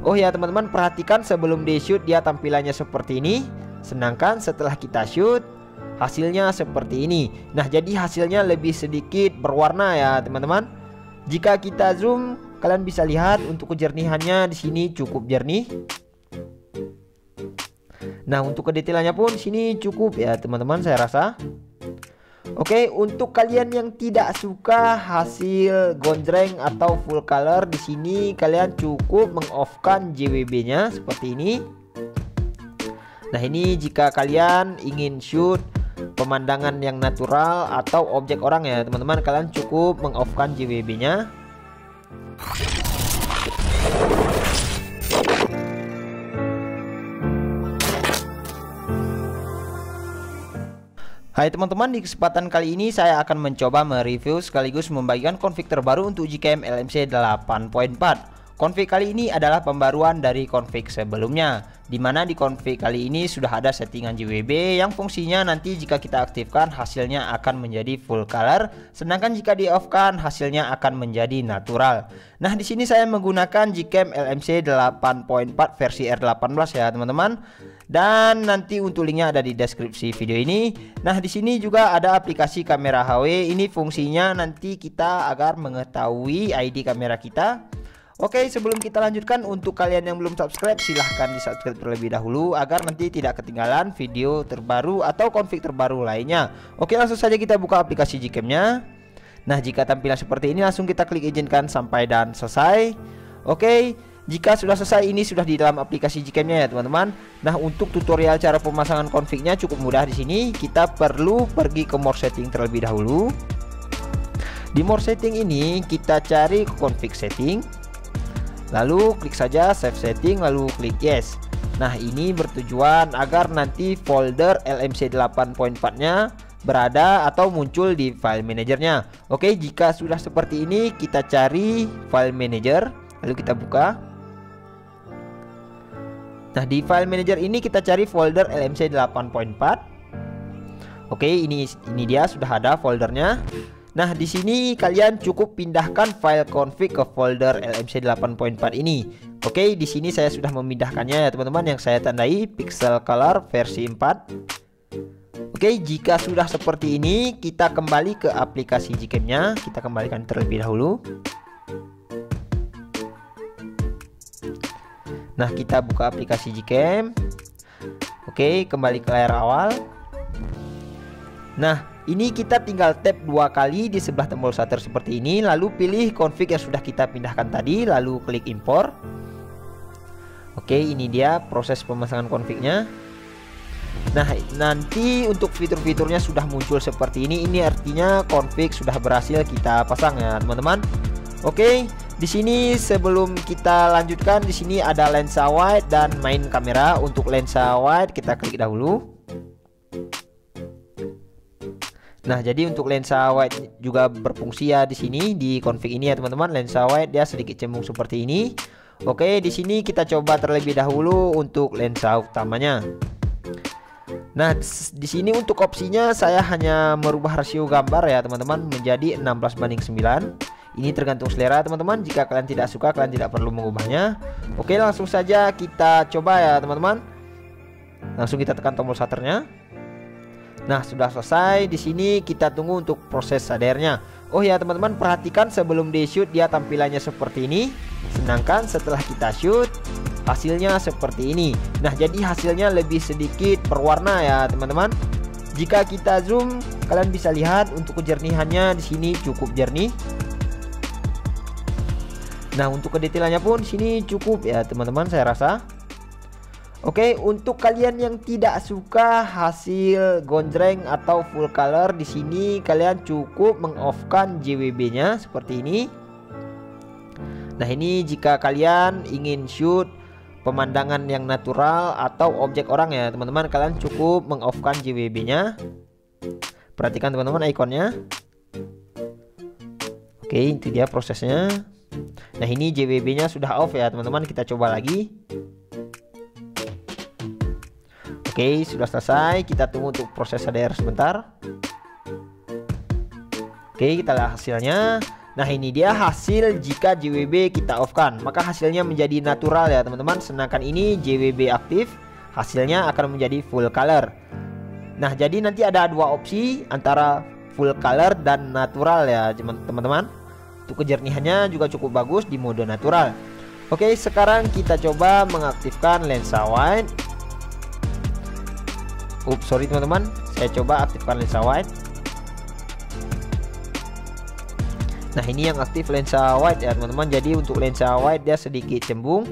Oh ya teman-teman, perhatikan sebelum di shoot dia tampilannya seperti ini. Sedangkan setelah kita shoot hasilnya seperti ini. Nah, jadi hasilnya lebih sedikit berwarna ya teman-teman. Jika kita zoom, kalian bisa lihat untuk kejernihannya di sini cukup jernih. Nah, untuk kedetailannya pun di sini cukup ya teman-teman, saya rasa. Oke, untuk kalian yang tidak suka hasil gonjreng atau full color, di sini kalian cukup mengoffkan JWB-nya seperti ini. Nah, ini jika kalian ingin shoot pemandangan yang natural atau objek orang ya teman-teman, kalian cukup mengoffkan JWB-nya. Hai teman-teman, di kesempatan kali ini saya akan mencoba mereview sekaligus membagikan config terbaru untuk GKM LMC 8.4. Config kali ini adalah pembaruan dari config sebelumnya, dimana di config kali ini sudah ada settingan JWB yang fungsinya nanti jika kita aktifkan hasilnya akan menjadi full color, sedangkan jika di off kan hasilnya akan menjadi natural. Nah, di sini saya menggunakan GKM LMC 8.4 versi R18 ya teman-teman. Dan nanti untuk linknya ada di deskripsi video ini. Nah, di sini juga ada aplikasi kamera HW. Ini fungsinya nanti kita agar mengetahui ID kamera kita. Oke, sebelum kita lanjutkan, untuk kalian yang belum subscribe silahkan di subscribe terlebih dahulu agar nanti tidak ketinggalan video terbaru atau config terbaru lainnya. Oke, langsung saja kita buka aplikasi GKM-nya. Nah, jika tampilan seperti ini langsung kita klik izinkan sampai dan selesai. Oke, jika sudah selesai, ini sudah di dalam aplikasi GKM-nya ya teman-teman. Nah, untuk tutorial cara pemasangan config-nya cukup mudah di sini. Kita perlu pergi ke more setting terlebih dahulu. Di more setting ini kita cari config setting. Lalu klik saja save setting, lalu klik yes. Nah, ini bertujuan agar nanti folder LMC 8.4-nya berada atau muncul di file manajernya. Oke, jika sudah seperti ini kita cari file manager, lalu kita buka. Nah, di file manager ini kita cari folder LMC 8.4. Oke, ini dia sudah ada foldernya. Nah, di sini kalian cukup pindahkan file config ke folder LMC 8.4 ini. Oke, di sini saya sudah memindahkannya ya teman-teman, yang saya tandai pixel color versi 4. Oke, jika sudah seperti ini kita kembali ke aplikasi GKM-nya. Kita kembalikan terlebih dahulu. Nah, kita buka aplikasi GKM. Oke, kembali ke layar awal. Nah, ini kita tinggal tap 2 kali di sebelah tombol shutter seperti ini, lalu pilih config yang sudah kita pindahkan tadi, lalu klik import. Oke, ini dia proses pemasangan config-nya. Nah, nanti untuk fitur-fiturnya sudah muncul seperti ini. Ini artinya config sudah berhasil kita pasang ya teman-teman. Oke, di sini sebelum kita lanjutkan, di sini ada lensa wide dan main kamera. Untuk lensa wide kita klik dahulu. Nah, jadi untuk lensa wide juga berfungsi ya di sini di config ini ya teman-teman. Lensa wide dia sedikit cembung seperti ini. Oke, di sini kita coba terlebih dahulu untuk lensa utamanya. Nah, di sini untuk opsinya saya hanya merubah rasio gambar ya teman-teman menjadi 16:9. Ini tergantung selera teman-teman. Jika kalian tidak suka, kalian tidak perlu mengubahnya. Oke, langsung saja kita coba ya teman-teman. Langsung kita tekan tombol shutternya. Nah, sudah selesai. Di sini kita tunggu untuk proses HDR-nya. Oh ya teman-teman, perhatikan sebelum di shoot dia tampilannya seperti ini. Sedangkan setelah kita shoot hasilnya seperti ini. Nah, jadi hasilnya lebih sedikit berwarna ya teman-teman. Jika kita zoom, kalian bisa lihat untuk kejernihannya di sini cukup jernih. Nah, untuk kedetailannya pun di sini cukup ya teman-teman, saya rasa. Oke, untuk kalian yang tidak suka hasil gonjreng atau full color, di sini kalian cukup mengoffkan JWB-nya seperti ini. Nah, ini jika kalian ingin shoot pemandangan yang natural atau objek orang ya teman-teman, kalian cukup mengoffkan JWB-nya. Perhatikan teman-teman ikonnya. Oke, itu dia prosesnya. Nah, ini JWB-nya sudah off ya teman-teman. Kita coba lagi. Oke, sudah selesai. Kita tunggu untuk proses HDR sebentar. Oke, kita lihat hasilnya. Nah ini dia hasil jika JWB kita off kan, maka hasilnya menjadi natural ya teman-teman. Sedangkan ini JWB aktif, hasilnya akan menjadi full color. Nah jadi nanti ada dua opsi antara full color dan natural ya teman-teman. Untuk kejernihannya juga cukup bagus di mode natural. Oke, sekarang kita coba mengaktifkan lensa wide. Sorry teman-teman, saya coba aktifkan lensa wide. Nah ini yang aktif lensa wide ya teman-teman. Jadi untuk lensa wide dia sedikit cembung.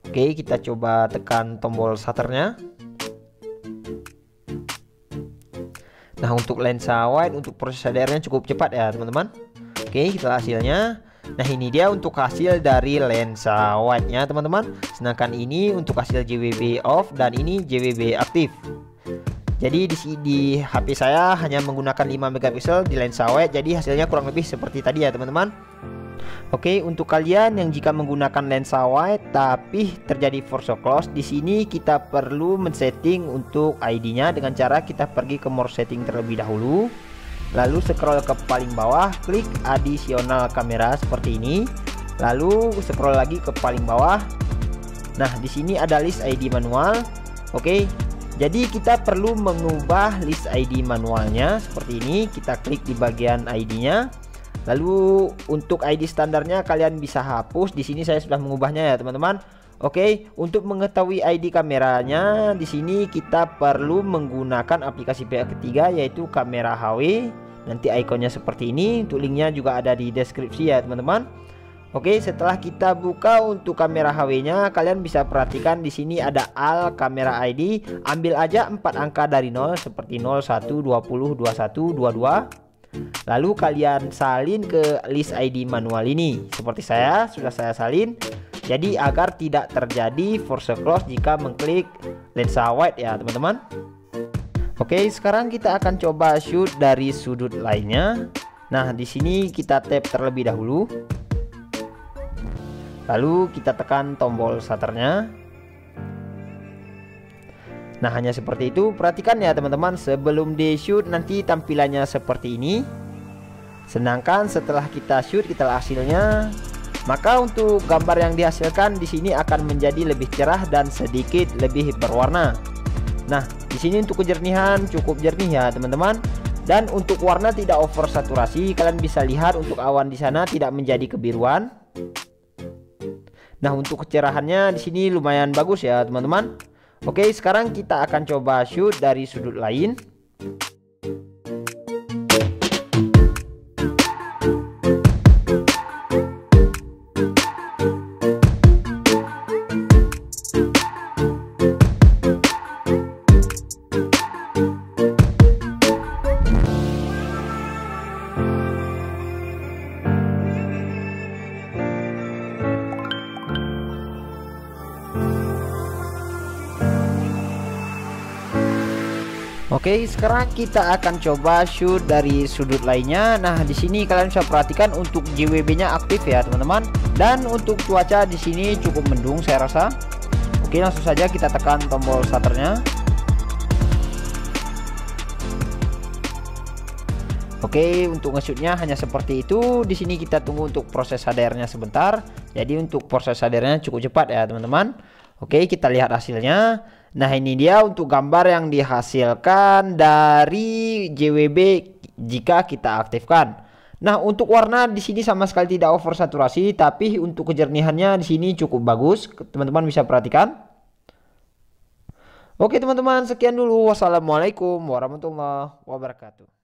Oke, kita coba tekan tombol shutternya. Nah untuk lensa wide, untuk proses HDR-nya cukup cepat ya teman-teman. Oke, kita hasilnya. Nah ini dia untuk hasil dari lensa wide nya teman-teman. Sedangkan ini untuk hasil JWB off dan ini JWB aktif. Jadi di HP saya hanya menggunakan 5 megapiksel di lensa wide. Jadi hasilnya kurang lebih seperti tadi ya teman-teman. Oke, untuk kalian yang jika menggunakan lensa wide tapi terjadi force close, di sini kita perlu men-setting untuk ID-nya dengan cara kita pergi ke more setting terlebih dahulu. Lalu scroll ke paling bawah, klik additional kamera seperti ini. Lalu scroll lagi ke paling bawah. Nah, di sini ada list ID manual. Oke. Jadi kita perlu mengubah list ID manualnya seperti ini. Kita klik di bagian ID-nya. Lalu untuk ID standarnya kalian bisa hapus. Di sini saya sudah mengubahnya ya, teman-teman. Oke, untuk mengetahui ID kameranya di sini kita perlu menggunakan aplikasi pihak ketiga yaitu kamera HW. Nanti ikonnya seperti ini. Untuk linknya juga ada di deskripsi ya teman-teman. Oke, setelah kita buka untuk kamera HW-nya, kalian bisa perhatikan di sini ada al kamera ID. Ambil aja 4 angka dari 0 seperti 01, 20, 21, 22. Lalu kalian salin ke list ID manual ini. Seperti sudah saya salin. Jadi agar tidak terjadi force close jika mengklik lensa wide ya teman-teman. Oke, sekarang kita akan coba shoot dari sudut lainnya. Nah, di sini kita tap terlebih dahulu. Lalu kita tekan tombol shutternya. Nah, hanya seperti itu. Perhatikan ya teman-teman, sebelum di shoot nanti tampilannya seperti ini. Sedangkan setelah kita shoot, kita lihat hasilnya. Maka untuk gambar yang dihasilkan di sini akan menjadi lebih cerah dan sedikit lebih berwarna. Nah, di sini untuk kejernihan cukup jernih ya teman-teman. Dan untuk warna tidak over saturasi. Kalian bisa lihat untuk awan di sana tidak menjadi kebiruan. Nah, untuk kecerahannya di sini lumayan bagus ya teman-teman. Oke, sekarang kita akan coba shoot dari sudut lain. Oke, sekarang kita akan coba shoot dari sudut lainnya. Nah, di sini kalian bisa perhatikan untuk JWB-nya aktif ya, teman-teman. Dan untuk cuaca di sini cukup mendung saya rasa. Oke, langsung saja kita tekan tombol shutternya. Oke, untuk nge-shootnya hanya seperti itu. Di sini kita tunggu untuk proses HDR-nya sebentar. Jadi untuk proses HDR-nya cukup cepat ya, teman-teman. Oke, kita lihat hasilnya. Nah, ini dia untuk gambar yang dihasilkan dari JWB jika kita aktifkan. Nah, untuk warna di sini sama sekali tidak over saturasi, tapi untuk kejernihannya di sini cukup bagus. Teman-teman bisa perhatikan. Oke, teman-teman, sekian dulu. Wassalamualaikum warahmatullahi wabarakatuh.